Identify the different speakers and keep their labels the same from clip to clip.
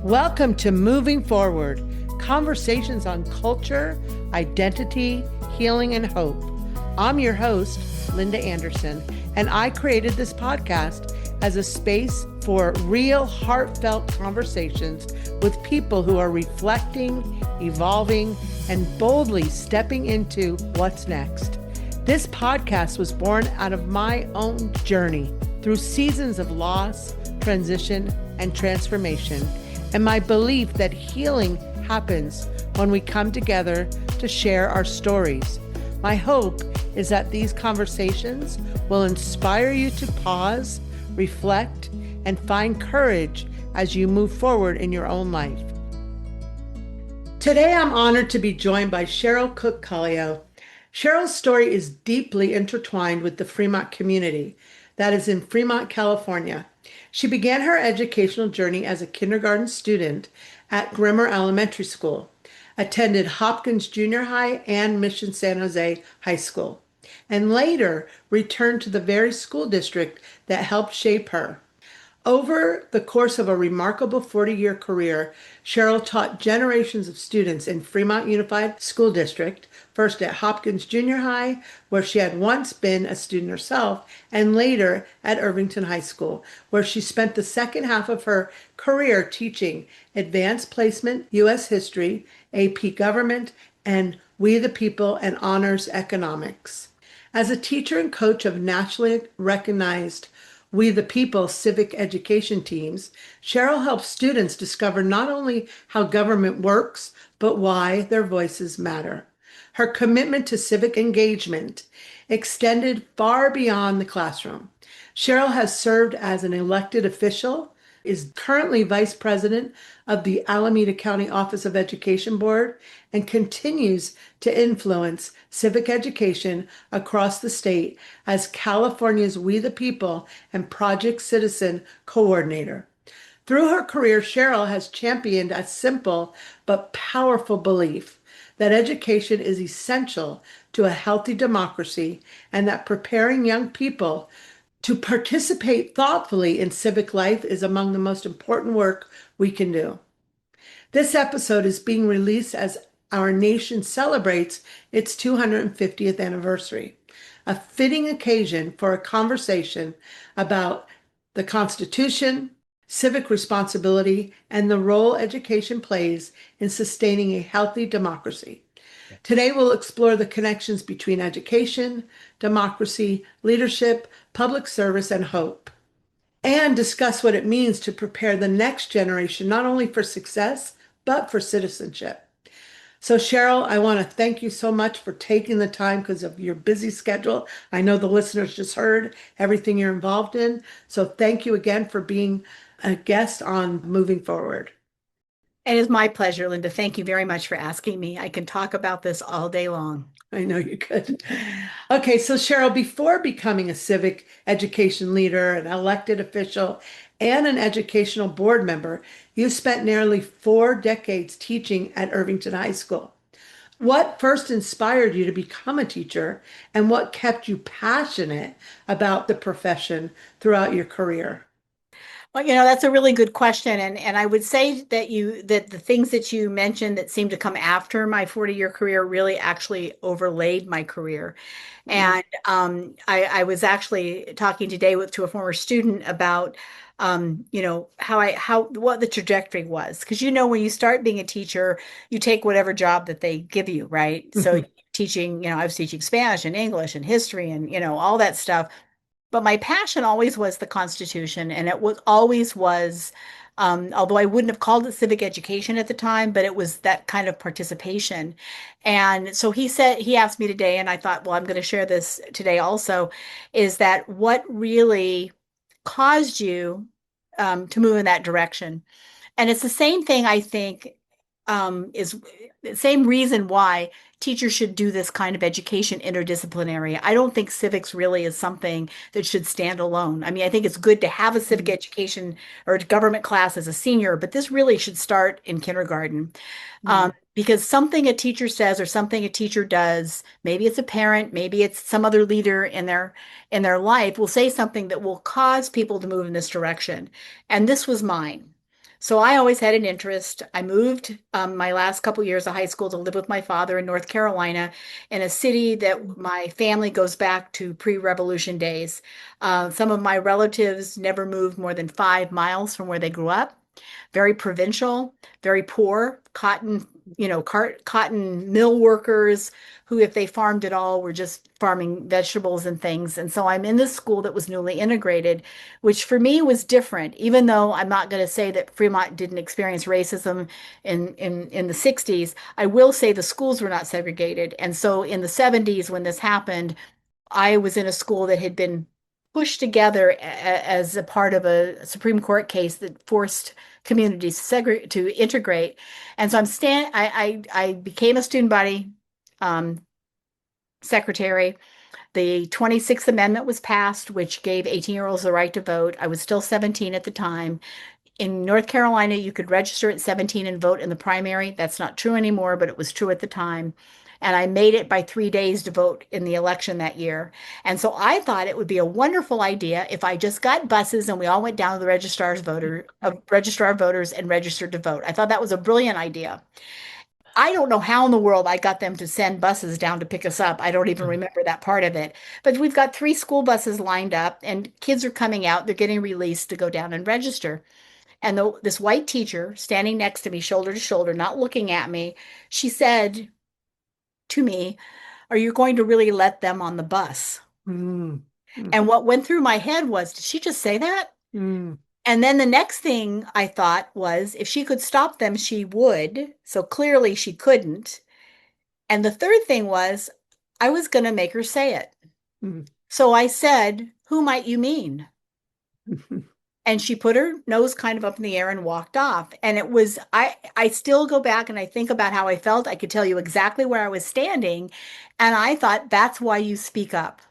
Speaker 1: Welcome to Moving Forward, conversations on culture, identity, healing, and hope. I'm your host, Linda Anderson, and I created this podcast as a space for real, heartfelt conversations with people who are reflecting, evolving, and boldly stepping into what's next. This podcast was born out of my own journey through seasons of loss, transition, and transformation, and my belief that healing happens when we come together to share our stories. My hope is that these conversations will inspire you to pause, reflect, and find courage as you move forward in your own life. Today, I'm honored to be joined by Cheryl Cook-Kallio. Cheryl's story is deeply intertwined with the Fremont community that is in Fremont, California. She began her educational journey as a kindergarten student at Grimmer Elementary School, attended Hopkins Junior High and Mission San Jose High School, and later returned to the very school district that helped shape her. Over the course of a remarkable 40-year career, Cheryl taught generations of students in Fremont Unified School District, first at Hopkins Junior High, where she had once been a student herself, and later at Irvington High School, where she spent the second half of her career teaching advanced placement, U.S. history, AP government, and We the People and honors economics. As a teacher and coach of nationally recognized We the People civic education teams, Cheryl helps students discover not only how government works, but why their voices matter. Her commitment to civic engagement extended far beyond the classroom. Cheryl has served as an elected official, is currently vice president of the Alameda County Office of Education Board, and continues to influence civic education across the state as California's We the People and Project Citizen coordinator. Through her career, Cheryl has championed a simple but powerful belief that education is essential to a healthy democracy and that preparing young people to participate thoughtfully in civic life is among the most important work we can do. This episode is being released as our nation celebrates its 250th anniversary, a fitting occasion for a conversation about the Constitution, civic responsibility, and the role education plays in sustaining a healthy democracy. Today, we'll explore the connections between education, democracy, leadership, public service, and hope, and discuss what it means to prepare the next generation, not only for success, but for citizenship. So Cheryl, I want to thank you so much for taking the time because of your busy schedule. I know the listeners just heard everything you're involved in. So thank you again for being a guest on Moving Forward.
Speaker 2: It is my pleasure, Linda. Thank you very much for asking me. I can talk about this all day long.
Speaker 1: I know you could. Okay, so Cheryl, before becoming a civic education leader, an elected official, and an educational board member, you spent nearly 4 decades teaching at Irvington High School. What first inspired you to become a teacher, and what kept you passionate about the profession throughout your career?
Speaker 2: Well, that's a really good question. And I would say that the things that you mentioned that seemed to come after my 40-year career really actually overlaid my career. And I was actually talking today to a former student about what the trajectory was. Because when you start being a teacher, you take whatever job that they give you, right? So teaching, I was teaching Spanish and English and history and, all that stuff. But my passion always was the Constitution, and it was always was, although I wouldn't have called it civic education at the time, but it was that kind of participation. And so he asked me today, and I thought, well, I'm going to share this today also, is that what really caused you to move in that direction? And it's the same thing, I think, is the same reason why teachers should do this kind of education interdisciplinary. I don't think civics really is something that should stand alone. I mean, I think it's good to have a civic education or government class as a senior, but this really should start in kindergarten. Because something a teacher says or something a teacher does, maybe it's a parent, maybe it's some other leader in their life, will say something that will cause people to move in this direction. And this was mine. So I always had an interest. I moved my last couple years of high school to live with my father in North Carolina, in a city that my family goes back to pre-revolution days. Some of my relatives never moved more than 5 miles from where they grew up. Very provincial, very poor, cotton mill workers who, if they farmed at all, were just farming vegetables and things. And so I'm in this school that was newly integrated, which for me was different, even though I'm not going to say that Fremont didn't experience racism in the 60s. I will say the schools were not segregated. And so in the 70s, when this happened, I was in a school that had been pushed together as a part of a Supreme Court case that forced communities to integrate. And so I became a student body um, secretary. The 26th Amendment was passed, which gave 18-year-olds the right to vote. I was still 17 at the time. In North Carolina, you could register at 17 and vote in the primary. That's not true anymore, but it was true at the time. And I made it by 3 days to vote in the election that year. And so I thought it would be a wonderful idea if I just got buses and we all went down to the registrar of voters and registered to vote. I thought that was a brilliant idea. I don't know how in the world I got them to send buses down to pick us up. I don't even remember that part of it. But we've got 3 school buses lined up and kids are coming out. They're getting released to go down and register. And this white teacher standing next to me, shoulder to shoulder, not looking at me, she said to me, "Are you going to really let them on the bus?"
Speaker 1: Mm,
Speaker 2: And
Speaker 1: mhm,
Speaker 2: what went through my head was, did she just say that?
Speaker 1: mm,
Speaker 2: And then the next thing I thought was, if she could stop them, she would. So clearly she couldn't. And the third thing was, I was going to make her say it.
Speaker 1: mm,
Speaker 2: So I said, "Who might you mean?"
Speaker 1: mhm,
Speaker 2: And she put her nose kind of up in the air and walked off. And it was, I still go back and I think about how I felt. I could tell you exactly where I was standing. And I thought, that's why you speak up.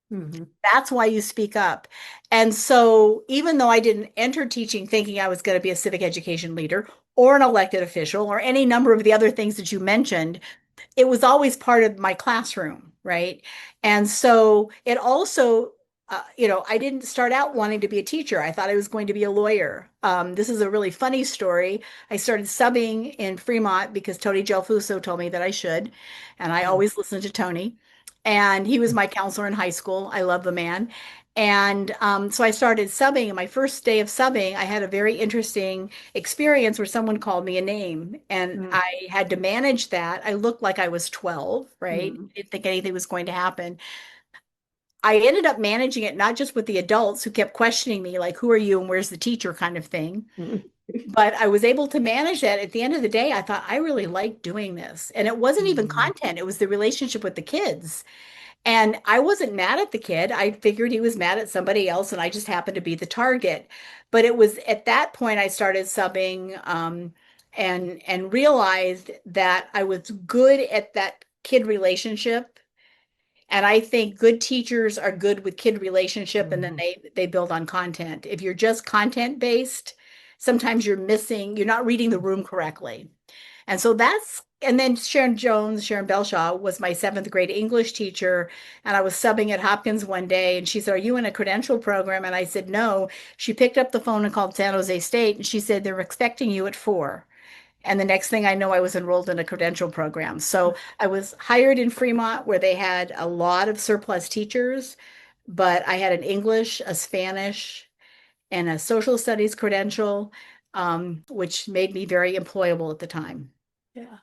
Speaker 1: mhm,
Speaker 2: That's why you speak up. And so, even though I didn't enter teaching thinking I was going to be a civic education leader or an elected official or any number of the other things that you mentioned, it was always part of my classroom, right? And so it also, I didn't start out wanting to be a teacher. I thought I was going to be a lawyer. This is a really funny story. I started subbing in Fremont because Tony Gelfuso told me that I should, and I always listened to Tony. And he was my counselor in high school. I love the man. And so I started subbing. And my first day of subbing, I had a very interesting experience where someone called me a name and
Speaker 1: mm,
Speaker 2: I had to manage that. I looked like I was 12, right?
Speaker 1: mm,
Speaker 2: Didn't think anything was going to happen. I ended up managing it not just with the adults who kept questioning me, like, who are you and where's the teacher kind of thing,
Speaker 1: mm,
Speaker 2: but I was able to manage that. At the end of the day, I thought I really liked doing this. And it wasn't even
Speaker 1: mm,
Speaker 2: content, it was the relationship with the kids. And I wasn't mad at the kid. I figured he was mad at somebody else, and I just happened to be the target. But it was at that point I started subbing and realized that I was good at that kid relationship. And I think good teachers are good with kid relationship, and then
Speaker 1: mhm,
Speaker 2: they build on content. If you're just content based, sometimes you're not reading the room correctly. And so and then Sharon Belshaw was my seventh grade English teacher. And I was subbing at Hopkins one day and she said, "Are you in a credential program?" And I said, "No." She picked up the phone and called San Jose State and she said, "They're expecting you at 4." And the next thing I know, I was enrolled in a credential program. So I was hired in Fremont where they had a lot of surplus teachers, but I had an English, a Spanish, and a social studies credential, which made me very employable at the time.
Speaker 1: yeah.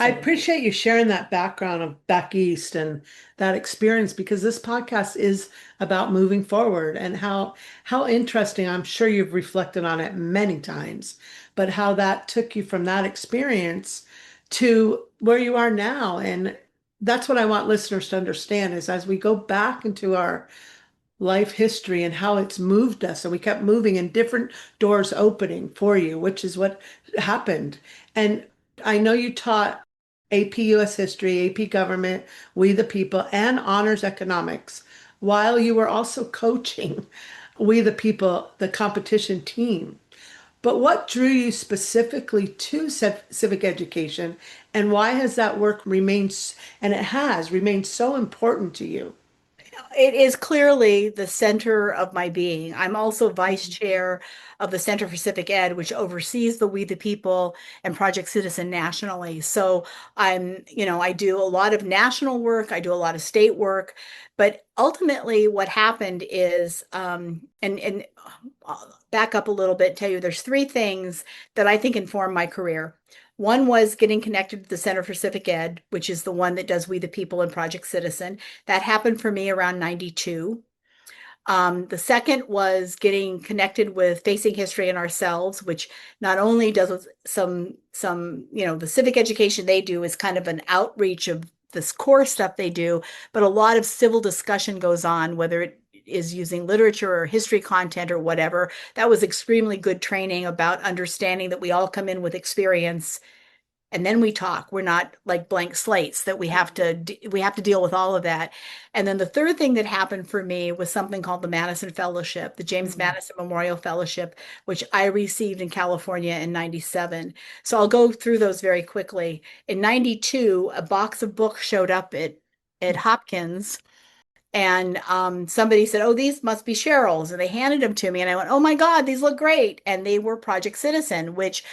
Speaker 1: I
Speaker 2: So,
Speaker 1: appreciate you sharing that background of back east and that experience because this podcast is about moving forward and how interesting. I'm sure you've reflected on it many times, but how that took you from that experience to where you are now. And that's what I want listeners to understand is as we go back into our life history and how it's moved us. And we kept moving and different doors opening for you, which is what happened. And I know you taught AP US History, AP Government, We the People, and Honors Economics while you were also coaching We the People, the competition team. But what drew you specifically to civic education, and why has that work remained, and it has remained so important to you?
Speaker 2: It is clearly the center of my being. I'm also vice
Speaker 1: Mhm.
Speaker 2: chair of the Center for Civic Ed, which oversees the We the People and Project Citizen nationally. So I do a lot of national work, I do a lot of state work, but ultimately what happened is, and I'll back up a little bit, tell you there's three things that I think informed my career. One was getting connected to the Center for Civic Ed, which is the one that does We the People and Project Citizen. That happened for me around 92. The second was getting connected with Facing History and Ourselves, which not only does the civic education they do is kind of an outreach of this core stuff they do, but a lot of civil discussion goes on, whether it is using literature or history content or whatever. That was extremely good training about understanding that we all come in with experience and then we talk. We're not like blank slates that we have to deal with all of that. And then the third thing that happened for me was something called the Madison Fellowship, the James
Speaker 1: Mhm.
Speaker 2: Madison Memorial Fellowship, which I received in California in 97. So I'll go through those very quickly. In 92, a box of books showed up at Hopkins, and somebody said, "Oh, these must be Cheryl's," and they handed them to me, and I went, "Oh my God, these look great!" And they were Project Citizen, which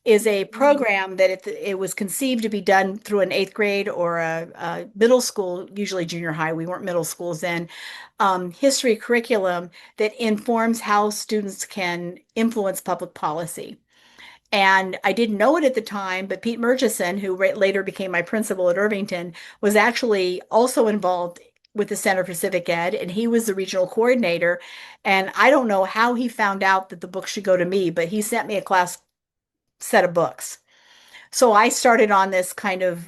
Speaker 2: is a program that it was conceived to be done through an eighth grade or a middle school, usually junior high. We weren't middle schools then. History curriculum that informs how students can influence public policy. And I didn't know it at the time, but Pete Murchison, who later became my principal at Irvington, was actually also involved with the Center for Civic Ed, and he was the regional coordinator. And I don't know how he found out that the book should go to me, but he sent me a class set of books. So I started on this kind of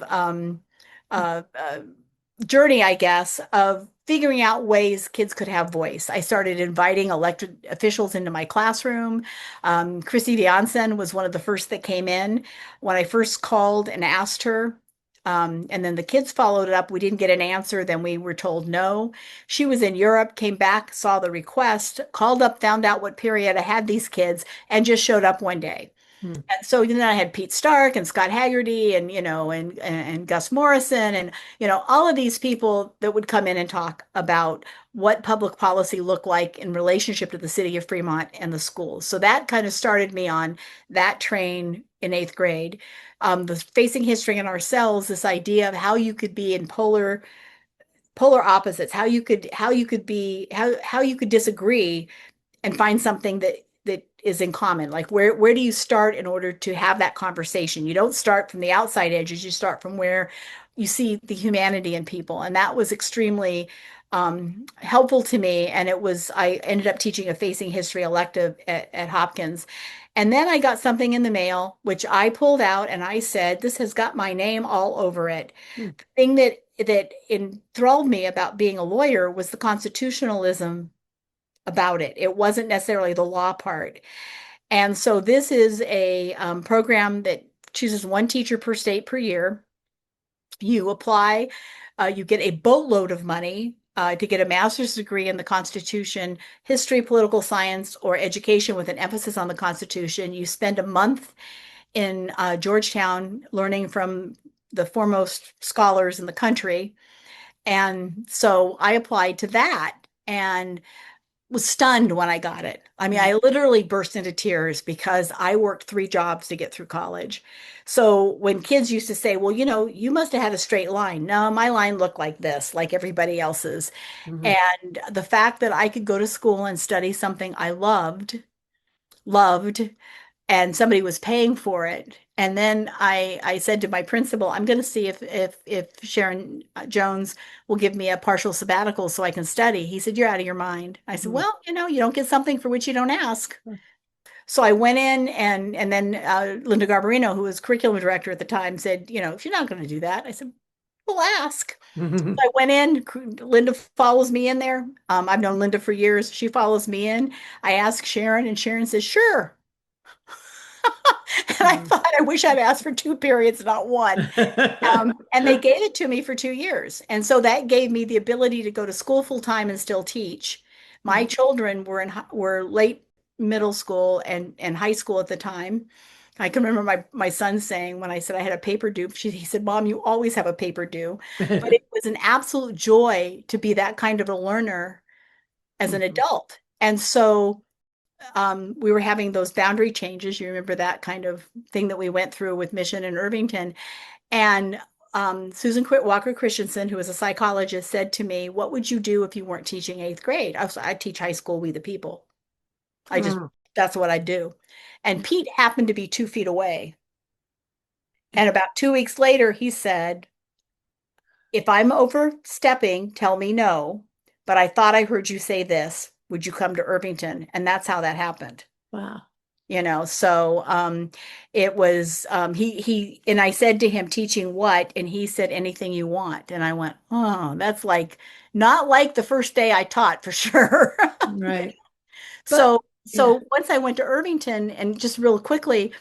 Speaker 2: journey, I guess, of figuring out ways kids could have voice. I started inviting elected officials into my classroom. Chrissy Biansen was one of the first that came in when I first called and asked her. And then the kids followed it up. We didn't get an answer. Then we were told no. She was in Europe, came back, saw the request, called up, found out what period I had these kids, and just showed up one day.
Speaker 1: Mhm.
Speaker 2: And so then I had Pete Stark and Scott Haggerty and and Gus Morrison and all of these people that would come in and talk about what public policy looked like in relationship to the city of Fremont and the schools. So that kind of started me on that train in eighth grade. The Facing History and Ourselves, this idea of how you could be in polar opposites, how you could disagree and find something that is in common. Like where do you start in order to have that conversation? You don't start from the outside edges, you start from where you see the humanity in people. And that was extremely helpful to me. And I ended up teaching a Facing History elective at Hopkins. And then I got something in the mail, which I pulled out and I said, this has got my name all over it.
Speaker 1: Mhm.
Speaker 2: The thing that enthralled me about being a lawyer was the constitutionalism about it. It wasn't necessarily the law part. And so this is a program that chooses one teacher per state per year. You apply, you get a boatload of money to get a master's degree in the Constitution, history, political science, or education with an emphasis on the Constitution. You spend a month in Georgetown learning from the foremost scholars in the country. And so I applied to that and was stunned when I got it. I mean, I literally burst into tears because I worked three jobs to get through college. So when kids used to say, well, you must have had a straight line. No, my line looked like this, like everybody else's.
Speaker 1: Mhm.
Speaker 2: And the fact that I could go to school and study something I loved, and somebody was paying for it. And then I said to my principal, I'm going to see if Sharon Jones will give me a partial sabbatical so I can study. He said, "You're out of your mind." I said,
Speaker 1: Mhm.
Speaker 2: "Well, you don't get something for which you don't ask." So I went in, and then Linda Garbarino, who was curriculum director at the time, said, "If you're not going to do that," I said, "We'll ask."
Speaker 1: Mhm.
Speaker 2: So I went in. Linda follows me in there. I've known Linda for years. She follows me in. I ask Sharon, and Sharon says, "Sure." And I
Speaker 1: Mhm.
Speaker 2: thought, I wish I'd asked for two periods, not one. And they gave it to me for 2 years. And so that gave me the ability to go to school full time and still teach. My
Speaker 1: Mhm.
Speaker 2: children were late middle school and high school at the time. I can remember my son saying when I said I had a paper due, he said, "Mom, you always have a paper due." But it was an absolute joy to be that kind of a learner as an
Speaker 1: Mhm.
Speaker 2: adult. And so we were having those boundary changes. You remember that kind of thing that we went through with Mission and Irvington. And Susan Walker Christensen, who was a psychologist, said to me, "What would you do if you weren't teaching eighth grade?" I teach high school, We the People. I just,
Speaker 1: Mm.
Speaker 2: that's what I do. And Pete happened to be 2 feet away. And about 2 weeks later, he said, "If I'm overstepping, tell me no. But I thought I heard you say this. Would you come to Irvington?" And that's how that happened.
Speaker 1: Wow.
Speaker 2: So it was he and I said to him, "Teaching what?" And he said, "Anything you want." And I went, "Oh, that's like not like the first day I taught for sure."
Speaker 1: Right. But yeah.
Speaker 2: So once I went to Irvington, and just real quickly,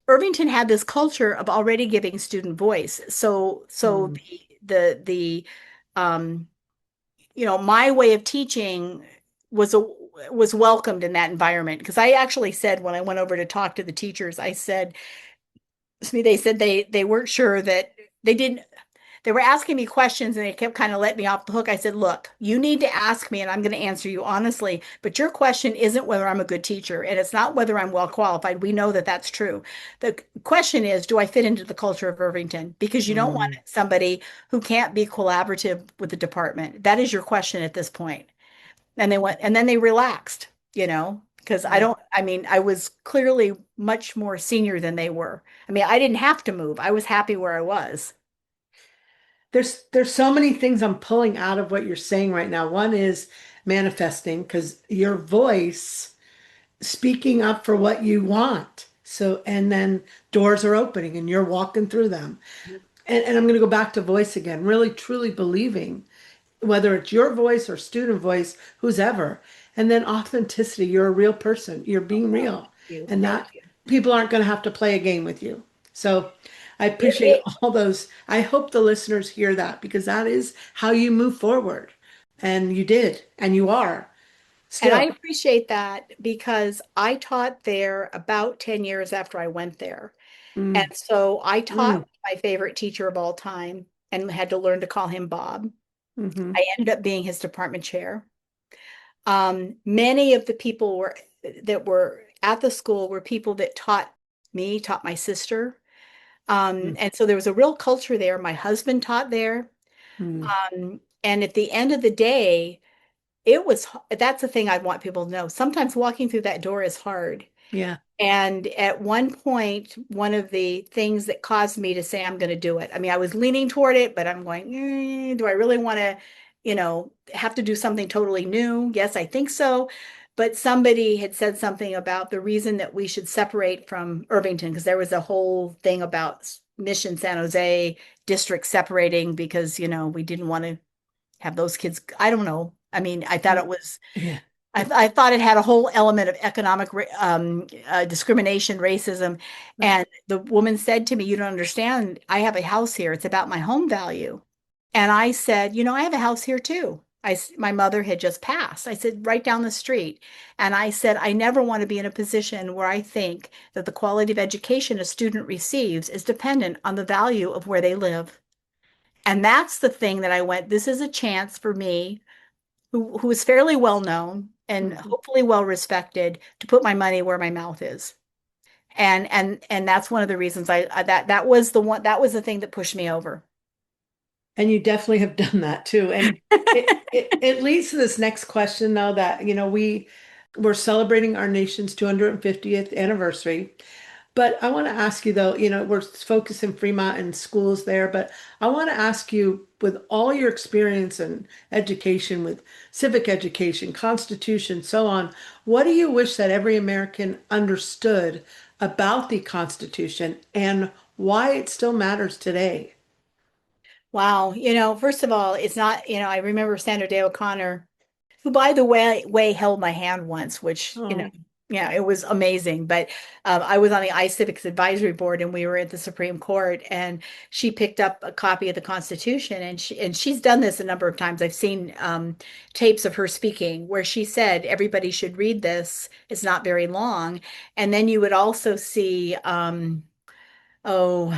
Speaker 2: Irvington had this culture of already giving student voice. So
Speaker 1: Mm.
Speaker 2: the my way of teaching was a was welcomed in that environment, because I actually said when I went over to talk to the teachers, I said, excuse me, they said they weren't sure that they didn't they were asking me questions and they kept kind of letting me off the hook. I said, "Look, you need to ask me and I'm going to answer you honestly, but your question isn't whether I'm a good teacher and it's not whether I'm well qualified. We know that that's true. The question is, do I fit into the culture of Irvington? Because you don't want
Speaker 1: Mm.
Speaker 2: somebody who can't be collaborative with the department. That is your question at this point." And they went, and then they relaxed, because
Speaker 1: Right.
Speaker 2: I mean, I was clearly much more senior than they were. I mean, I didn't have to move. I was happy where I was.
Speaker 1: There's so many things I'm pulling out of what you're saying right now. One is manifesting because your voice speaking up for what you want. So, and then doors are opening and you're walking through them. And I'm going to go back to voice again, really truly believing whether it's your voice or student voice, who's ever. And then authenticity, you're a real person, you're being real,
Speaker 2: You.
Speaker 1: and
Speaker 2: Thank
Speaker 1: that
Speaker 2: you.
Speaker 1: people aren't going to have to play a game with you. So I
Speaker 2: It,
Speaker 1: appreciate
Speaker 2: it,
Speaker 1: all those. I hope the listeners hear that because that is how you move forward. And you did, and you are
Speaker 2: and I
Speaker 1: still.
Speaker 2: appreciate that because I taught there about 10 years after I went there. And
Speaker 1: Mm,
Speaker 2: so I taught
Speaker 1: mm,
Speaker 2: with my favorite teacher of all time and had to learn to call him Bob.
Speaker 1: hmm.
Speaker 2: I ended up being his department chair. Many of the people that were at the school were people that taught me, taught my sister.
Speaker 1: Mm,
Speaker 2: And so there was a real culture there. My husband taught there.
Speaker 1: mm.
Speaker 2: And at the end of the day, that's the thing I want people to know. Sometimes walking through that door is hard.
Speaker 1: Yeah.
Speaker 2: And at one point, one of the things that caused me to say, I'm going to do it. I mean, I was leaning toward it, but I'm going, do I really want to, have to do something totally new? Yes, I think so. But somebody had said something about the reason that we should separate from Irvington, because there was a whole thing about Mission San Jose district separating because, we didn't want to have those kids. I don't know. I mean, I thought it
Speaker 1: Mm,
Speaker 2: was
Speaker 1: yeah.
Speaker 2: I thought it had a whole element of economic discrimination, racism.
Speaker 1: Right.
Speaker 2: And the woman said to me, "You don't understand. I have a house here. It's about my home value." And I said, "I have a house here too." My mother had just passed. I said, right down the street. And I said, "I never want to be in a position where I think that the quality of education a student receives is dependent on the value of where they live." And that's the thing that I went, this is a chance for me who is fairly well known and
Speaker 1: Mhm.
Speaker 2: hopefully well respected to put my money where my mouth is. And that's one of the reasons that was that was the thing that pushed me over.
Speaker 1: And you definitely have done that too. And it leads to this next question, though, that, we're celebrating our nation's 250th anniversary. But I want to ask you, though, we're focusing Fremont and schools there, but I want to ask you, with all your experience in education, with civic education, Constitution, so on, what do you wish that every American understood about the Constitution and why it still matters today?
Speaker 2: Wow. First of all, it's not, I remember Sandra Day O'Connor, who by the way held my hand once, which,
Speaker 1: Oh.
Speaker 2: Yeah, it was amazing. But I was on the iCivics advisory board, and we were at the Supreme Court, and she picked up a copy of the Constitution, and she's done this a number of times. I've seen tapes of her speaking where she said everybody should read this. It's not very long, and then you would also see oh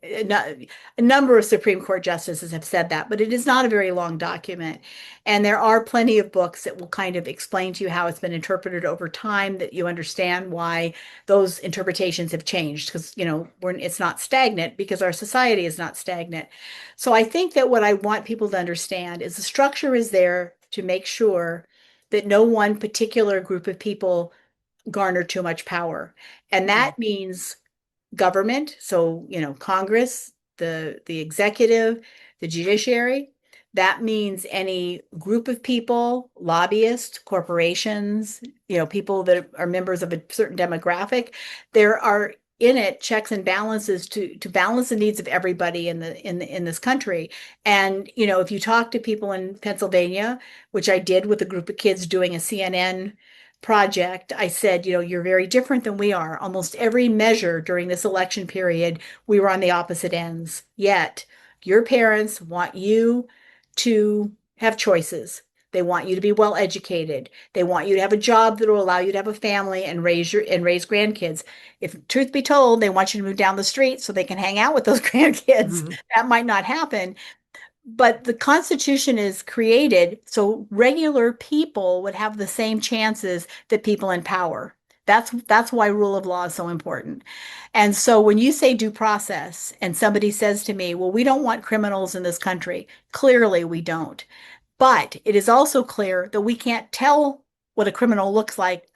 Speaker 2: a number of Supreme Court justices have said that, but it is not a very long document. And there are plenty of books that will kind of explain to you how it's been interpreted over time, that you understand why those interpretations have changed. Because, it's not stagnant because our society is not stagnant. So I think that what I want people to understand is the structure is there to make sure that no one particular group of people garner too much power. And
Speaker 1: Mm,
Speaker 2: that means government, so Congress, the executive, the judiciary. That means any group of people, lobbyists, corporations, people that are members of a certain demographic. There are in it checks and balances to balance the needs of everybody in this country. And if you talk to people in Pennsylvania, which I did with a group of kids doing a CNN project, I said, you're very different than we are. Almost every measure during this election period, we were on the opposite ends. Yet, your parents want you to have choices. They want you to be well educated. They want you to have a job that will allow you to have a family and raise grandkids. If truth be told, they want you to move down the street so they can hang out with those grandkids.
Speaker 1: mhm,
Speaker 2: That might not happen, but the Constitution is created so regular people would have the same chances that people in power. That's why rule of law is so important. And so when you say due process and somebody says to me, "Well, we don't want criminals in this country." Clearly we don't. But it is also clear that we can't tell what a criminal looks like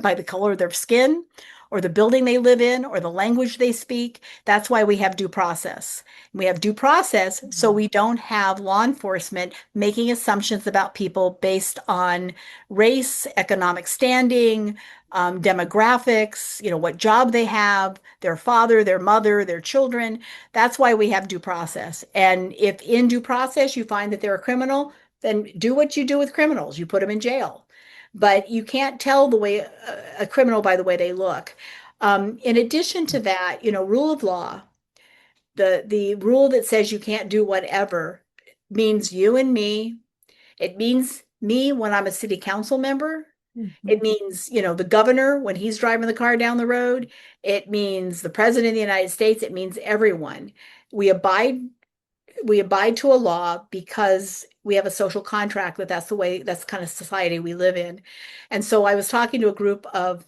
Speaker 2: by the color of their skin or the building they live in or the language they speak. That's why we have due process. We have due process so
Speaker 1: mhm,
Speaker 2: we don't have law enforcement making assumptions about people based on race, economic standing, demographics, what job they have, their father, their mother, their children. That's why we have due process. And if in due process you find that they're a criminal, then do what you do with criminals. You put them in jail, but you can't tell the way a criminal by the way they look. In addition to that, rule of law, the rule that says you can't do whatever means you and me. It means me when I'm a city council member.
Speaker 1: mhm,
Speaker 2: It means, the governor when he's driving the car down the road. It means the president of the United States. It means everyone. We abide we abide to a law because we have a social contract that that's the kind of society we live in. And so I was talking to a group of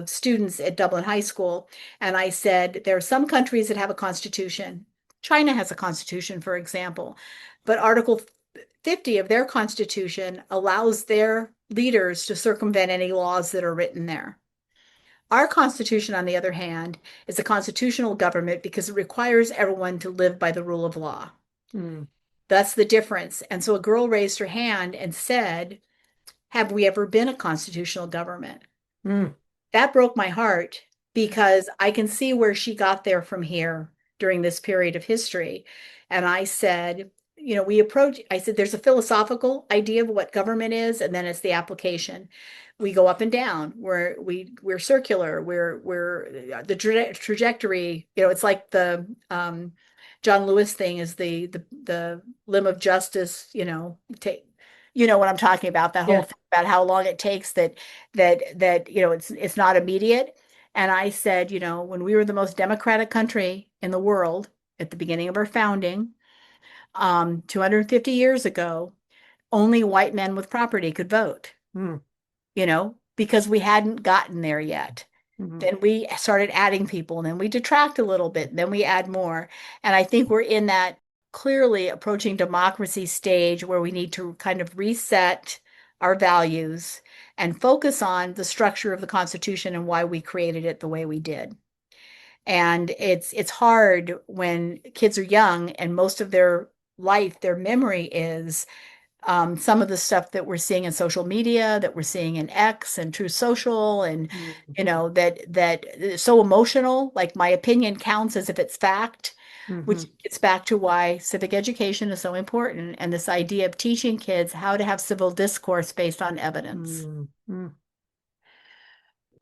Speaker 2: students at Dublin High School, and I said, there are some countries that have a constitution. China has a constitution, for example, but Article 50 of their constitution allows their leaders to circumvent any laws that are written there. Our Constitution, on the other hand, is a constitutional government because it requires everyone to live by the rule of law.
Speaker 1: mm,
Speaker 2: That's the difference. And so a girl raised her hand and said, "Have we ever been a constitutional government?"
Speaker 1: mm,
Speaker 2: That broke my heart because I can see where she got there from here during this period of history. And I said, I said, there's a philosophical idea of what government is, and then it's the application. We go up and down. We're circular. We're the trajectory. It's like the John Lewis thing is the limb of justice. Take what I'm talking about. That whole
Speaker 1: yeah.
Speaker 2: thing about how long it takes that it's not immediate. And I said, when we were the most democratic country in the world at the beginning of our founding, 250 years ago, only white men with property could vote,
Speaker 1: Mm,
Speaker 2: because we hadn't gotten there yet.
Speaker 1: mhm,
Speaker 2: Then we started adding people, and then we detract a little bit, and then we add more. And I think we're in that clearly approaching democracy stage where we need to kind of reset our values and focus on the structure of the Constitution and why we created it the way we did. And it's hard when kids are young and most of their life, their memory is some of the stuff that we're seeing in social media, that we're seeing in X and True Social, and
Speaker 1: mm,
Speaker 2: that is so emotional. Like my opinion counts as if it's fact, which
Speaker 1: mhm,
Speaker 2: gets back to why civic education is so important, and this idea of teaching kids how to have civil discourse based on evidence.
Speaker 1: mm, mm.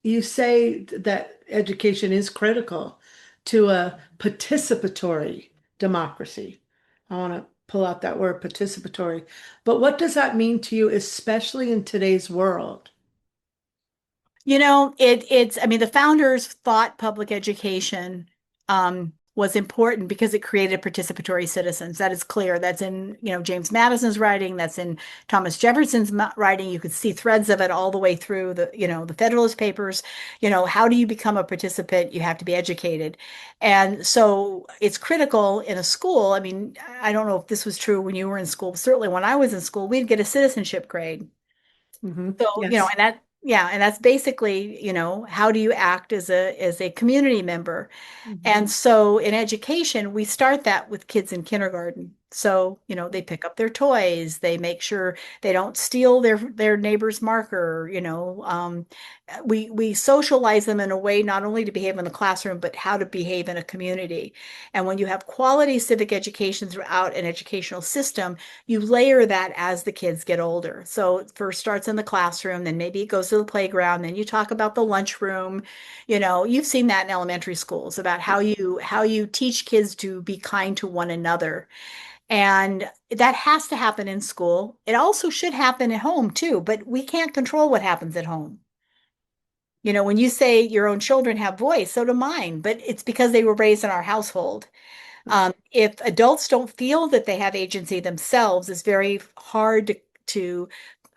Speaker 1: You say that education is critical to a participatory democracy. I want to pull out that word participatory. But what does that mean to you, especially in today's world?
Speaker 2: I mean, the founders thought public education was important because it created participatory citizens. That is clear. That's in, James Madison's writing. That's in Thomas Jefferson's writing. You could see threads of it all the way through the Federalist Papers. How do you become a participant? You have to be educated. And so it's critical in a school. I mean, I don't know if this was true when you were in school. Certainly when I was in school, we'd get a citizenship grade. So,
Speaker 1: Yes.
Speaker 2: and that's basically, how do you act as a community member?
Speaker 1: Mhm.
Speaker 2: And so in education, we start that with kids in kindergarten. So, they pick up their toys, they make sure they don't steal their neighbor's marker, we socialize them in a way not only to behave in the classroom, but how to behave in a community. And when you have quality civic education throughout an educational system, you layer that as the kids get older. So it first starts in the classroom, then maybe it goes to the playground, then you talk about the lunchroom. You've seen that in elementary schools about how you teach kids to be kind to one another. And that has to happen in school. It also should happen at home too, but we can't control what happens at home. When you say your own children have voice, so do mine, but it's because they were raised in our household. If adults don't feel that they have agency themselves, it's very hard to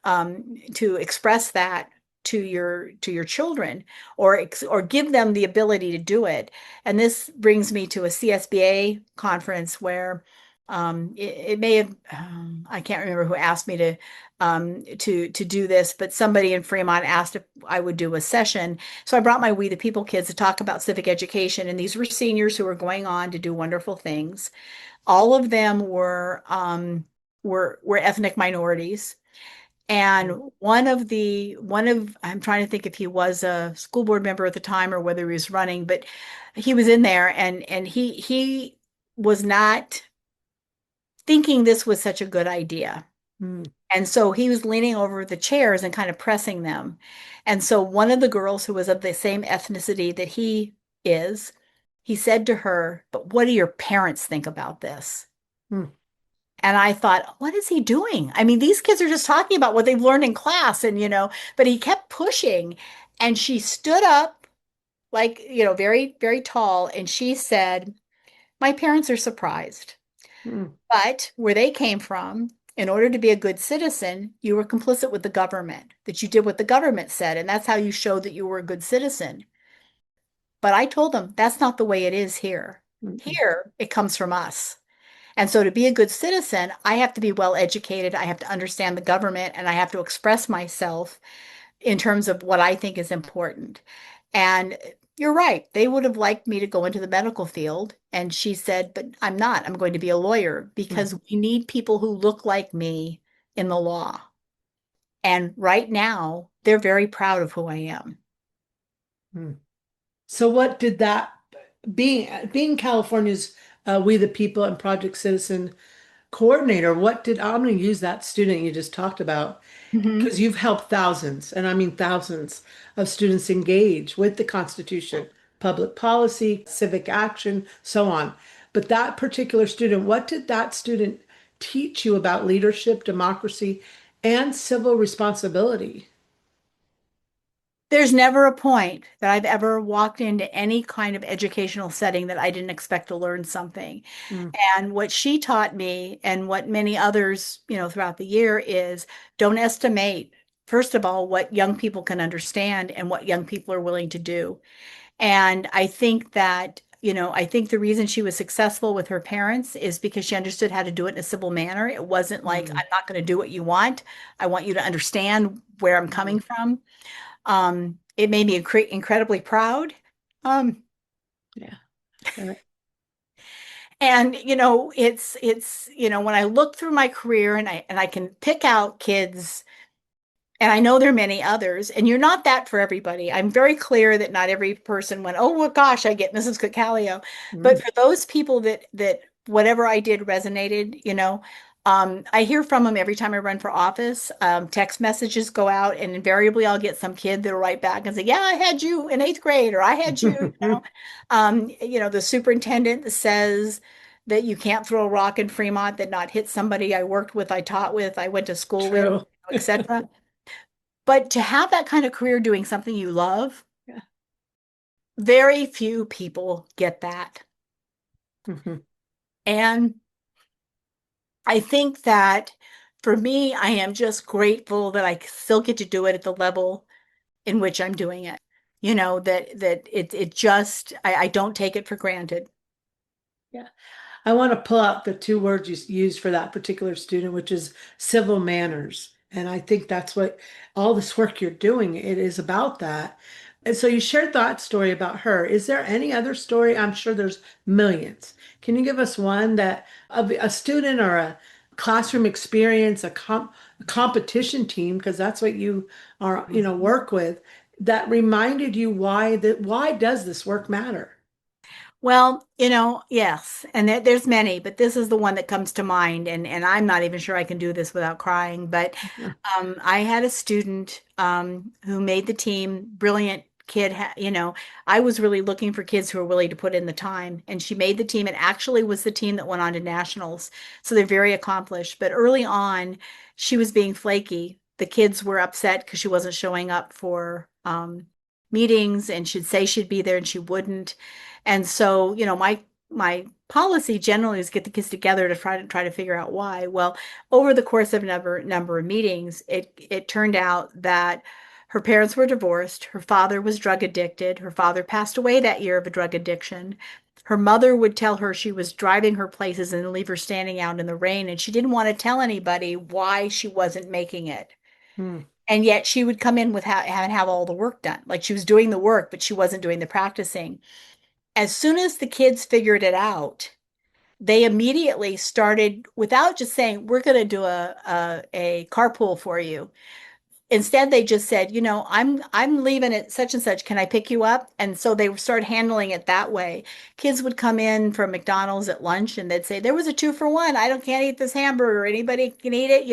Speaker 2: express that to your children, or give them the ability to do it. And this brings me to a CSBA conference where it may have I can't remember who asked me to do this, but somebody in Fremont asked if I would do a session. So I brought my We the People kids to talk about civic education, and these were seniors who were going on to do wonderful things. All of them were ethnic minorities. And I'm trying to think if he was a school board member at the time or whether he was running, but he was in there, and he was not thinking this was such a good idea.
Speaker 1: Mm.
Speaker 2: And so he was leaning over the chairs and kind of pressing them. And so one of the girls who was of the same ethnicity that he is, he said to her, "But what do your parents think about this?"
Speaker 1: Mm.
Speaker 2: And I thought, what is he doing? I mean, these kids are just talking about what they've learned in class, and but he kept pushing. And she stood up, like, very, very tall, and she said, "My parents are surprised,
Speaker 1: Mm.
Speaker 2: but where they came from, in order to be a good citizen, you were complicit with the government, that you did what the government said, and that's how you showed that you were a good citizen." But I told them that's not the way it is here.
Speaker 1: Mm.
Speaker 2: Here, it comes from us. And so to be a good citizen, I have to be well educated. I have to understand the government, and I have to express myself in terms of what I think is important. And you're right. They would have liked me to go into the medical field. And she said, "But I'm not. I'm going to be a lawyer
Speaker 1: Mm.
Speaker 2: because we need people who look like me in the law." And right now, they're very proud of who I am.
Speaker 1: Mm. So what did that being California's We the People and Project Citizen coordinator, I'm going to use that student you just talked about
Speaker 2: Mhm.
Speaker 1: because you've helped thousands, and I mean thousands of students engage with the Constitution, public policy, civic action, so on. But that particular student, what did that student teach you about leadership, democracy, and civil responsibility?
Speaker 2: There's never a point that I've ever walked into any kind of educational setting that I didn't expect to learn something.
Speaker 1: Mm.
Speaker 2: And what she taught me, and what many others, throughout the year, is don't estimate, first of all, what young people can understand and what young people are willing to do. And I think the reason she was successful with her parents is because she understood how to do it in a civil manner. It wasn't like,
Speaker 1: Mm.
Speaker 2: "I'm not going to do what you want. I want you to understand where I'm coming
Speaker 1: Mm.
Speaker 2: from." It made me incredibly proud. Um,
Speaker 1: Yeah. Uh,
Speaker 2: and when I look through my career, and I can pick out kids, and I know there are many others, and you're not that for everybody. I'm very clear that not every person went, "Oh, well, gosh, I get Mrs. Cook-Kallio." But
Speaker 1: mm.
Speaker 2: for those people that whatever I did resonated, I hear from them every time I run for office. Text messages go out, and invariably I'll get some kid that'll write back and say, "Yeah, I had you in eighth grade," or "I had you." The superintendent that says that you can't throw a rock in Fremont that not hit somebody I worked with, I taught with, I went to school with,
Speaker 1: True.
Speaker 2: etc. But to have that kind of career doing something you love,
Speaker 1: Yeah.
Speaker 2: very few people get that.
Speaker 1: Mhm.
Speaker 2: And I think that for me, I am just grateful that I still get to do it at the level in which I'm doing it. I don't take it for granted.
Speaker 1: Yeah. I want to pull out the two words you used for that particular student, which is civil manners. And I think that's what all this work you're doing, it is about that. And so you shared that story about her. Is there any other story? I'm sure there's millions. Can you give us one that of a student or a classroom experience, a competition team, because that's what you are, work with, that reminded you why does this work matter?
Speaker 2: Well, yes, and there's many, but this is the one that comes to mind, and I'm not even sure I can do this without crying. But I had a student who made the team, brilliant kid. I was really looking for kids who were willing to put in the time, and she made the team, and actually was the team that went on to nationals. So they're very accomplished. But early on, she was being flaky. The kids were upset because she wasn't showing up for meetings, and she'd say she'd be there and she wouldn't. And so, my policy generally is get the kids together to try to figure out why. Well, over the course of a number of meetings, it turned out that her parents were divorced. Her father was drug addicted. Her father passed away that year of a drug addiction. Her mother would tell her she was driving her places and leave her standing out in the rain, and she didn't want to tell anybody why she wasn't making it.
Speaker 1: Hmm.
Speaker 2: And yet she would come in with have all the work done. Like she was doing the work, but she wasn't doing the practicing. As soon as the kids figured it out, they immediately started without just saying, "We're going to do a carpool for you." Instead, they just said, I'm leaving at such and such. Can I pick you up?" And so they started handling it that way. Kids would come in from McDonald's at lunch and they'd say, "There was a 2 for 1. I don't can't eat this hamburger. Anybody can eat it."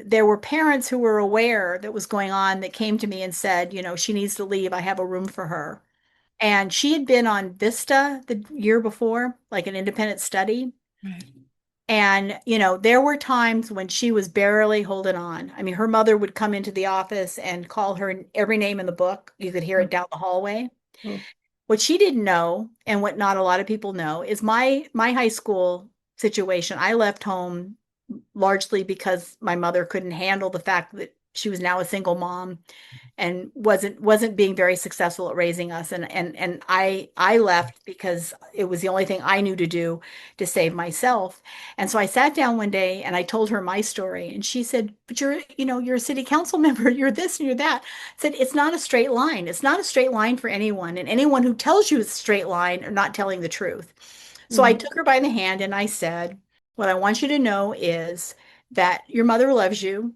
Speaker 2: There were parents who were aware that was going on that came to me and said, "She needs to leave. I have a room for her." And she had been on Vista the year before, like an independent study.
Speaker 1: Right.
Speaker 2: And, there were times when she was barely holding on. I mean, her mother would come into the office and call her every name in the book. You could hear it down the hallway.
Speaker 1: Oh,
Speaker 2: What she didn't know, and what not a lot of people know, is my high school situation. I left home largely because my mother couldn't handle the fact that she was now a single mom and wasn't being very successful at raising us, and I left because it was the only thing I knew to do to save myself. And so I sat down one day and I told her my story, and she said, "But you're a city council member, you're this and you're that." I said, "It's not a straight line. It's not a straight line for anyone, and anyone who tells you it's a straight line are not telling the truth." So I
Speaker 1: mm,
Speaker 2: took her by the hand and I said, "What I want you to know is that your mother loves you,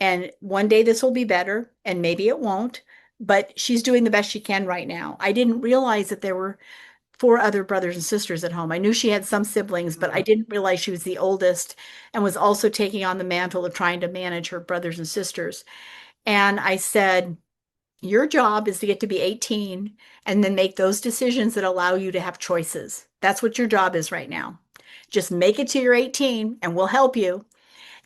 Speaker 2: and one day this will be better, and maybe it won't, but she's doing the best she can right now." I didn't realize that there were four other brothers and sisters at home. I knew she had some siblings, but I didn't realize she was the oldest and was also taking on the mantle of trying to manage her brothers and sisters. And I said, "Your job is to get to be 18 and then make those decisions that allow you to have choices. That's what your job is right now. Just make it to your 18 and we'll help you."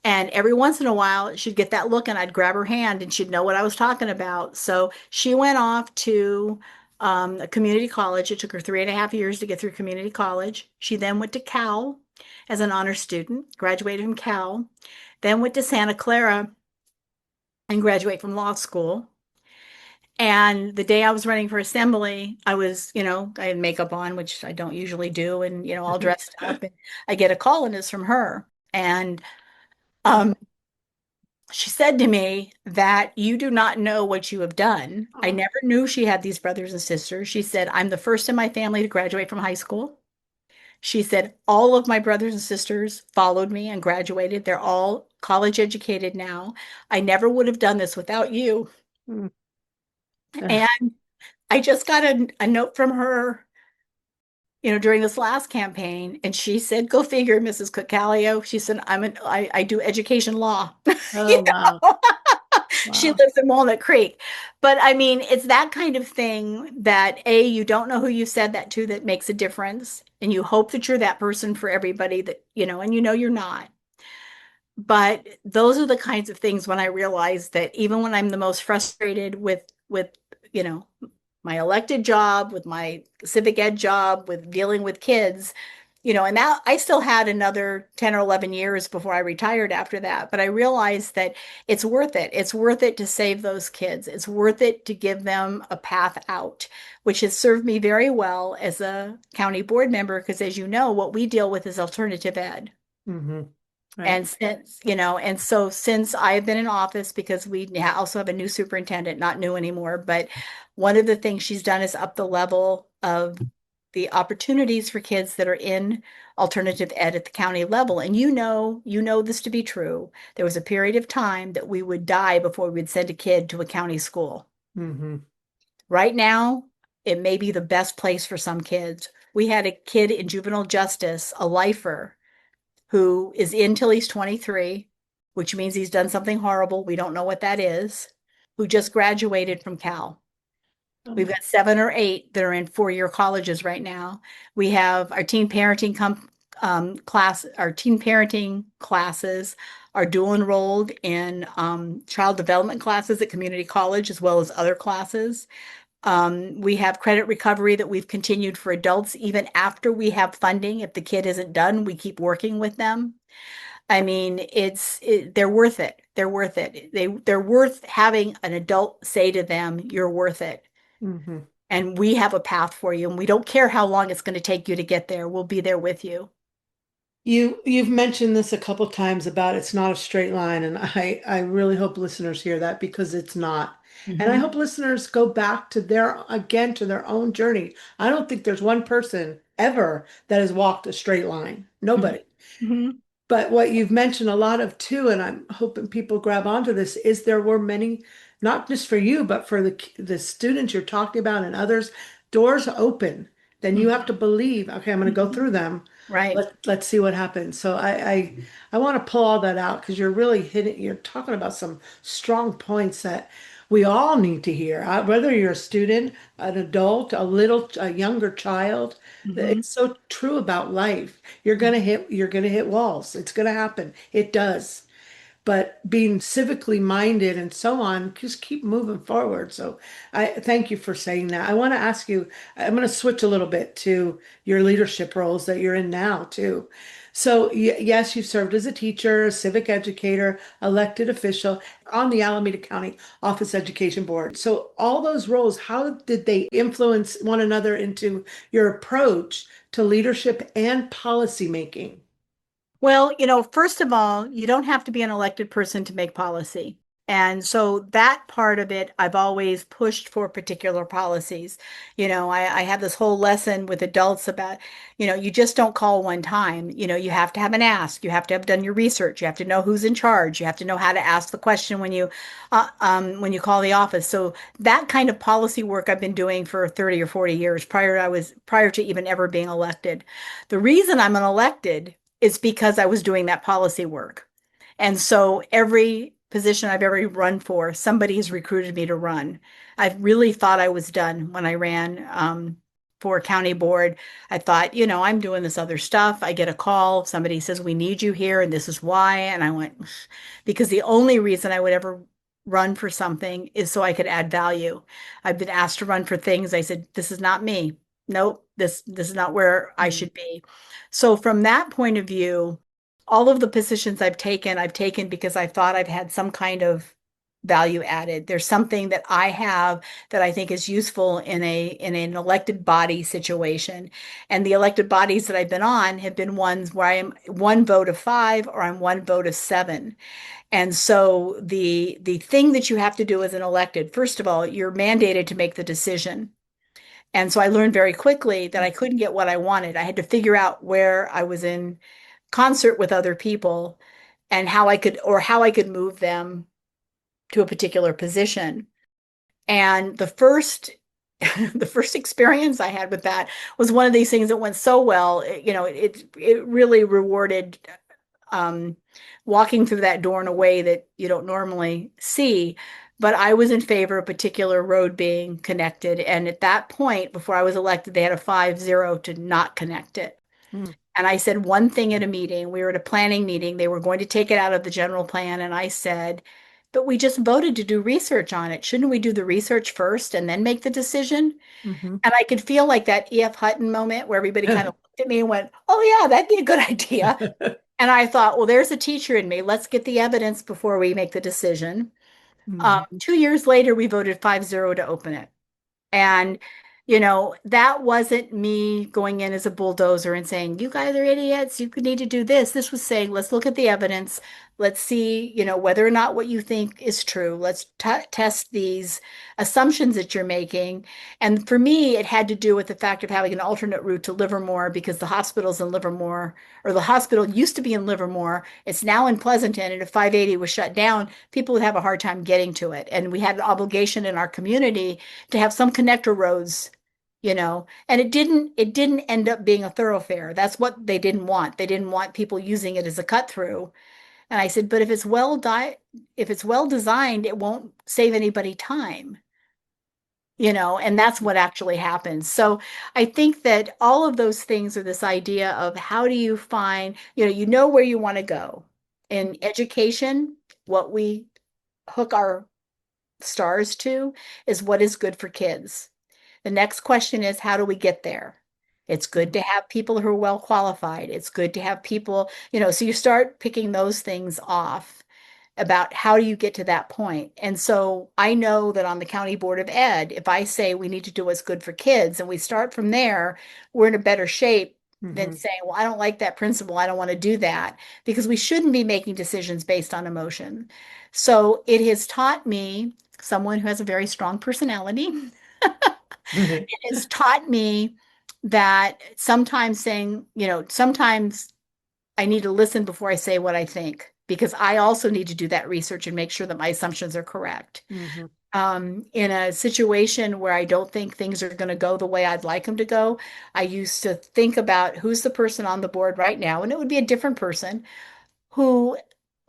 Speaker 2: And every once in a while, she'd get that look, and I'd grab her hand, and she'd know what I was talking about. So she went off to a community college. It took her 3.5 years to get through community college. She then went to Cal as an honor student, graduated from Cal, then went to Santa Clara and graduated from law school. And the day I was running for assembly, I had makeup on, which I don't usually do, and, all dressed up. And I get a call, and it's from her. And um, she said to me that you do not know what you have done. I
Speaker 1: oh,
Speaker 2: never knew she had these brothers and sisters. She said, "I'm the first in my family to graduate from high school." She said, "All of my brothers and sisters followed me and graduated. They're all college educated now. I never would have done this without you."
Speaker 1: mm, uh,
Speaker 2: And I just got a note from her, during this last campaign, and she said, "Go figure, Mrs. Cook-Kallio." She said, I do education law."
Speaker 1: Oh,
Speaker 2: You
Speaker 1: wow.
Speaker 2: know? She
Speaker 1: Wow.
Speaker 2: lives in Walnut Creek. But I mean, it's that kind of thing that you don't know who you said that to that makes a difference. And you hope that you're that person for everybody that, and you're not. But those are the kinds of things when I realize that even when I'm the most frustrated with, you know, my elected job, with my civic ed job, with dealing with kids, and that I still had another 10 or 11 years before I retired after that. But I realized that it's worth it. It's worth it to save those kids. It's worth it to give them a path out, which has served me very well as a county board member, because as you know, what we deal with is alternative ed.
Speaker 1: Hmm. Right.
Speaker 2: And since I've been in office, because we also have a new superintendent, not new anymore, but one of the things she's done is up the level of the opportunities for kids that are in alternative ed at the county level. And you know this to be true. There was a period of time that we would die before we'd send a kid to a county school.
Speaker 1: Hmm.
Speaker 2: Right now, it may be the best place for some kids. We had a kid in juvenile justice, a lifer, who is in till he's 23, which means he's done something horrible. We don't know what that is, who just graduated from Cal. We've got 7 or 8 that are in 4-year colleges right now. We have our our teen parenting classes are dual enrolled in child development classes at community college as well as other classes. We have credit recovery that we've continued for adults even after we have funding. If the kid isn't done, we keep working with them. I mean, they're worth it. They're worth it. They're worth having an adult say to them, "You're worth it."
Speaker 1: Hmm.
Speaker 2: And we have a path for you, and we don't care how long it's going to take you to get there. We'll be there with you.
Speaker 1: You've mentioned this a couple times about it's not a straight line, and I really hope listeners hear that because it's not. And I
Speaker 2: Hmm.
Speaker 1: hope listeners go back to their own journey. I don't think there's one person ever that has walked a straight line.
Speaker 2: Hmm.
Speaker 1: Nobody.
Speaker 2: Hmm.
Speaker 1: But what you've mentioned a lot of too, and I'm hoping people grab onto this, is there were many, not just for you, but for the students you're talking about and others, doors open. Then you have to believe, okay, I'm going to go
Speaker 2: Hmm.
Speaker 1: through them.
Speaker 2: Right.
Speaker 1: Let's see what happens. So I want to pull all that out because you're really hitting, you're talking about some strong points that we all need to hear. Whether you're a student, an adult, a younger child,
Speaker 2: Hmm.
Speaker 1: it's so true about life. You're gonna hit walls. It's gonna happen. It does. But being civically minded and so on, just keep moving forward. So I thank you for saying that. I want to ask you, I'm going to switch a little bit to your leadership roles that you're in now too. So yes, you've served as a teacher, a civic educator, elected official on the Alameda County Office Education Board. So all those roles, how did they influence one another into your approach to leadership and policy making?
Speaker 2: Well, first of all, you don't have to be an elected person to make policy. And so that part of it, I've always pushed for particular policies. I have this whole lesson with adults about, you just don't call one time. You have to have an ask. You have to have done your research. You have to know who's in charge. You have to know how to ask the question when you call the office. So that kind of policy work I've been doing for 30 or 40 years prior to even ever being elected. The reason I'm an elected is because I was doing that policy work. And so every position I've ever run for, somebody has recruited me to run. I really thought I was done when I ran for county board. I thought, I'm doing this other stuff. I get a call, somebody says, "We need you here, and this is why." And I went, because the only reason I would ever run for something is so I could add value. I've been asked to run for things. I said, "This is not me. Nope, this is not where I should be." So from that point of view, all of the positions I've taken because I thought I've had some kind of value added. There's something that I have that I think is useful in an elected body situation. And the elected bodies that I've been on have been ones where I am one vote of 5 or I'm one vote of 7. And so the thing that you have to do as an elected, first of all, you're mandated to make the decision. And so I learned very quickly that I couldn't get what I wanted. I had to figure out where I was in concert with other people and how I could move them to a particular position. And the first the first experience I had with that was one of these things that went so well. It really rewarded um, walking through that door in a way that you don't normally see. But I was in favor of a particular road being connected. And at that point, before I was elected, they had a 5-0 to not connect it.
Speaker 1: Mm.
Speaker 2: And I said one thing at a meeting. We were at a planning meeting. They were going to take it out of the general plan. And I said, but we just voted to do research on it. Shouldn't we do the research first and then make the decision?
Speaker 1: Hmm.
Speaker 2: And I could feel like that E.F. Hutton moment where everybody kind of looked at me and went, oh, yeah, that'd be a good idea. And I thought, well, there's a teacher in me. Let's get the evidence before we make the decision.
Speaker 1: Hmm.
Speaker 2: 2 years later, we voted 5-0 to open it. And, that wasn't me going in as a bulldozer and saying, you guys are idiots. You need to do this. This was saying, let's look at the evidence. Let's see, whether or not what you think is true. Let's test these assumptions that you're making. And for me, it had to do with the fact of having an alternate route to Livermore because the hospital's in Livermore, or the hospital used to be in Livermore. It's now in Pleasanton. And if 580 was shut down, people would have a hard time getting to it. And we had an obligation in our community to have some connector roads, and it didn't end up being a thoroughfare. That's what they didn't want. They didn't want people using it as a cut through. And I said, but if it's well designed, it won't save anybody time, and that's what actually happens. So I think that all of those things are this idea of how do you find, where you want to go. In education, what we hook our stars to is what is good for kids. The next question is, how do we get there? It's good to have people who are well qualified. It's good to have people, so you start picking those things off about how do you get to that point. And so I know that on the County Board of Ed, if I say we need to do what's good for kids and we start from there, we're in a better shape than
Speaker 1: Hmm.
Speaker 2: saying, well, I don't like that principle. I don't want to do that, because we shouldn't be making decisions based on emotion. So it has taught me, someone who has a very strong personality, it has taught me that sometimes sometimes I need to listen before I say what I think, because I also need to do that research and make sure that my assumptions are correct.
Speaker 1: Hmm.
Speaker 2: In a situation where I don't think things are going to go the way I'd like them to go, I used to think about who's the person on the board right now, and it would be a different person who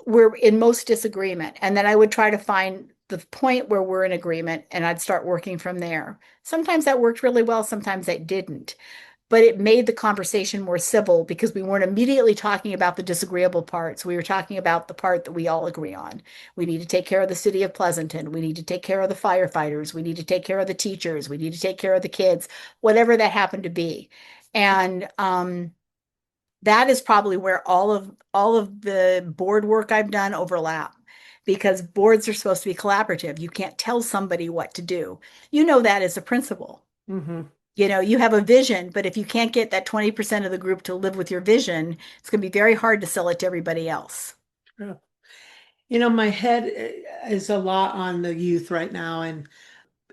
Speaker 2: we're in most disagreement. And then I would try to find the point where we're in agreement and I'd start working from there. Sometimes that worked really well, sometimes that didn't. But it made the conversation more civil because we weren't immediately talking about the disagreeable parts. We were talking about the part that we all agree on. We need to take care of the city of Pleasanton. We need to take care of the firefighters. We need to take care of the teachers. We need to take care of the kids, whatever that happened to be. And that is probably where all of the board work I've done overlap, because boards are supposed to be collaborative. You can't tell somebody what to do. You know that as a principal.
Speaker 1: Hmm.
Speaker 2: You have a vision, but if you can't get that 20% of the group to live with your vision, it's going to be very hard to sell it to everybody else.
Speaker 1: My head is a lot on the youth right now and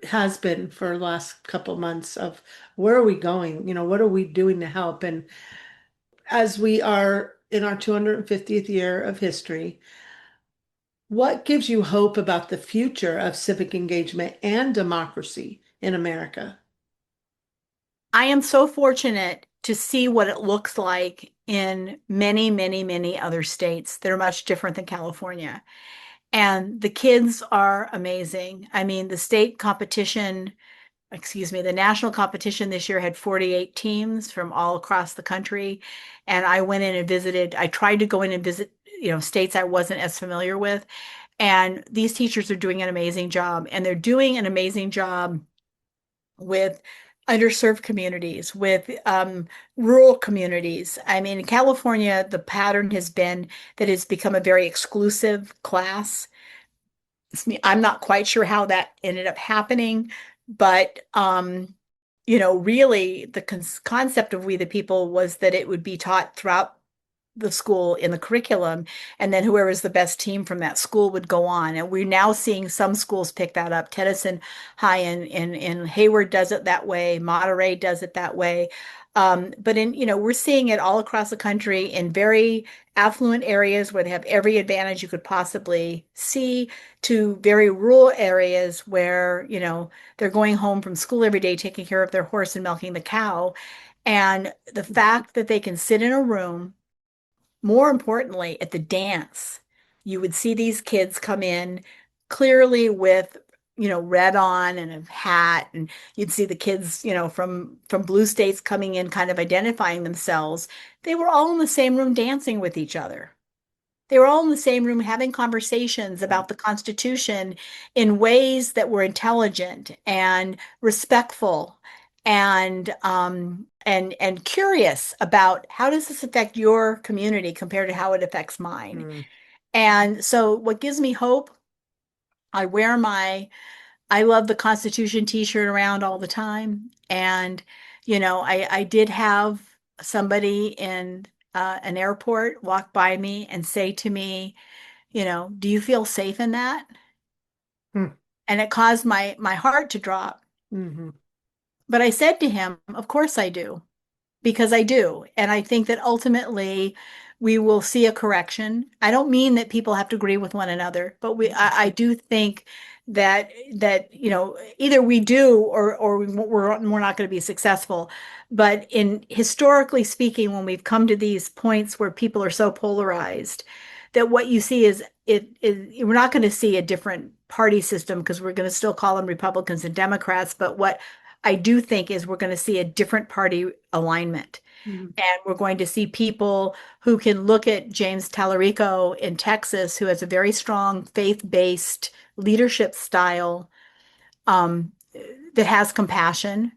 Speaker 1: has been for the last couple months of where are we going? What are we doing to help? And as we are in our 250th year of history, what gives you hope about the future of civic engagement and democracy in America?
Speaker 2: I am so fortunate to see what it looks like in many, many, many other states that are much different than California. And the kids are amazing. I mean, the state competition, excuse me, the national competition this year had 48 teams from all across the country. And I went in and visited, I tried to go in and visit, states I wasn't as familiar with. And these teachers are doing an amazing job. And they're doing an amazing job with underserved communities, with rural communities. I mean, in California, the pattern has been that it's become a very exclusive class. I'm not quite sure how that ended up happening, but really the concept of We the People was that it would be taught throughout the school in the curriculum, and then whoever's the best team from that school would go on. And we're now seeing some schools pick that up. Tennyson High in Hayward does it that way. Monterey does it that way. But we're seeing it all across the country in very affluent areas where they have every advantage you could possibly see, to very rural areas where, they're going home from school every day, taking care of their horse and milking the cow. And the fact that they can sit in a room, more importantly, at the dance, you would see these kids come in clearly with, red on and a hat, and you'd see the kids, from blue states coming in, kind of identifying themselves. They were all in the same room dancing with each other. They were all in the same room having conversations about the Constitution in ways that were intelligent and respectful and curious about, how does this affect your community compared to how it affects mine?
Speaker 1: Mm,
Speaker 2: And so what gives me hope, I wear my I love the Constitution t-shirt around all the time. And, I did have somebody in an airport walk by me and say to me, do you feel safe in that?
Speaker 1: mm,
Speaker 2: And it caused my heart to drop.
Speaker 1: mhm,
Speaker 2: But I said to him, of course I do, because I do. And I think that ultimately we will see a correction. I don't mean that people have to agree with one another, but I do think that either we do, or we're not going to be successful. But in historically speaking, when we've come to these points where people are so polarized, that what you see is, we're not going to see a different party system, because we're going to still call them Republicans and Democrats. But what I do think is we're going to see a different party alignment.
Speaker 1: mhm,
Speaker 2: And we're going to see people who can look at James Tallarico in Texas, who has a very strong faith-based leadership style, um, that has compassion,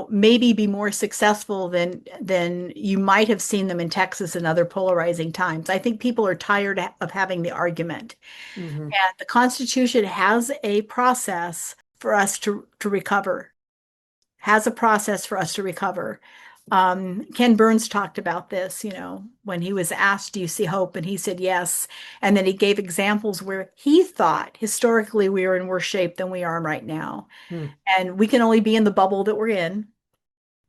Speaker 2: maybe be more successful than you might have seen them in Texas and other polarizing times. I think people are tired of having the argument.
Speaker 1: mhm,
Speaker 2: And the Constitution has a process for us to recover, has a process for us to recover. Ken Burns talked about this, when he was asked, do you see hope? And he said, yes. And then he gave examples where he thought historically we are in worse shape than we are right now.
Speaker 1: mm,
Speaker 2: And we can only be in the bubble that we're in.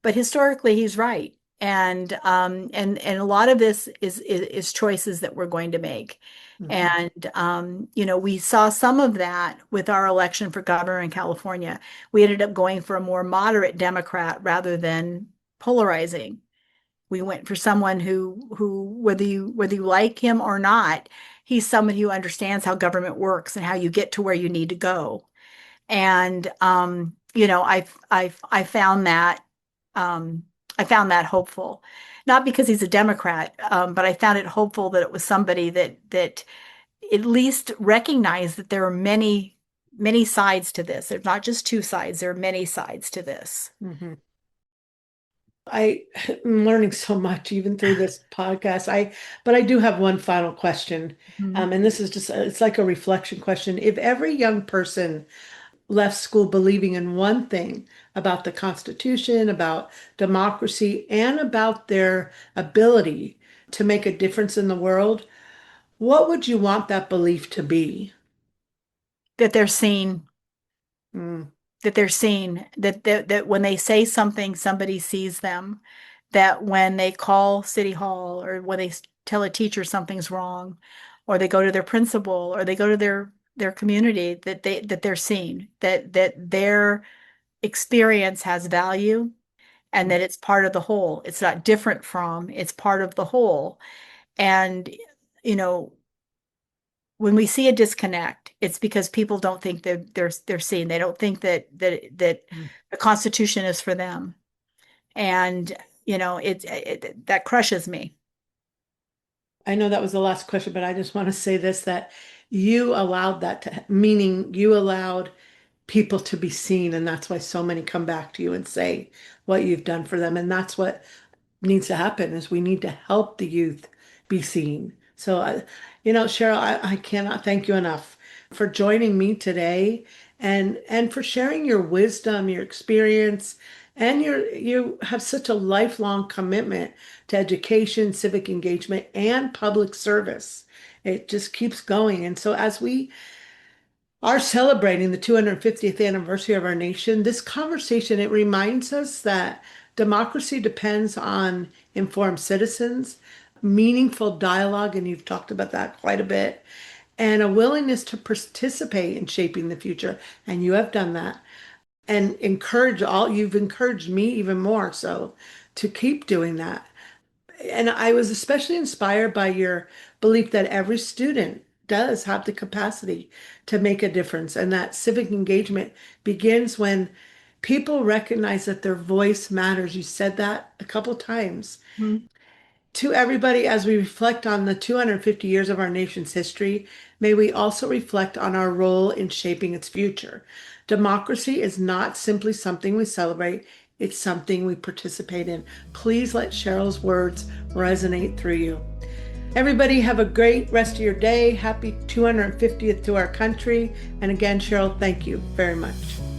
Speaker 2: But historically, he's right. And a lot of this is choices that we're going to make.
Speaker 1: mhm,
Speaker 2: And we saw some of that with our election for governor in California. We ended up going for a more moderate Democrat rather than polarizing. We went for someone who whether you like him or not, he's someone who understands how government works and how you get to where you need to go. And I found that, I found that hopeful, not because he's a Democrat, but I found it hopeful that it was somebody that at least recognized that there are many sides to this. There's not just two sides, there are many sides to this.
Speaker 1: mhm. I am learning so much even through this podcast. But I do have one final question.
Speaker 2: Mhm.
Speaker 1: And this is just, it's like a reflection question. If every young person left school believing in one thing about the Constitution, about democracy, and about their ability to make a difference in the world, what would you want that belief to be?
Speaker 2: That they're seen,
Speaker 1: Mm,
Speaker 2: that when they say something, somebody sees them, that when they call City Hall, or when they tell a teacher something's wrong, or they go to their principal, or they go to their community, that they're seen, that their experience has value, and that it's part of the whole. It's not different from, it's part of the whole. And you know, when we see a disconnect, it's because people don't think that they're seen. They don't think that
Speaker 1: mm.
Speaker 2: the Constitution is for them. And that crushes me.
Speaker 1: I know that was the last question, but I just want to say this, that you allowed that to, meaning you allowed people to be seen, and that's why so many come back to you and say what you've done for them. And that's what needs to happen is we need to help the youth be seen. So, Cheryl, I cannot thank you enough for joining me today and for sharing your wisdom, your experience, and you have such a lifelong commitment to education, civic engagement, and public service. It just keeps going. And so as we are celebrating the 250th anniversary of our nation, this conversation, it reminds us that Democracy depends on informed citizens, meaningful dialogue, and you've talked about that quite a bit, and a willingness to participate in shaping the future. And you have done that. And you've encouraged me even more so to keep doing that. And I was especially inspired by your belief that every student does have the capacity to make a difference, and that civic engagement begins when people recognize that their voice matters. You said that a couple times.
Speaker 2: Mhm.
Speaker 1: To everybody, as we reflect on the 250 years of our nation's history, may we also reflect on our role in shaping its future. Democracy is not simply something we celebrate, it's something we participate in. Please let Cheryl's words resonate through you. Everybody, have a great rest of your day. Happy 250th to our country. And again, Cheryl, thank you very much.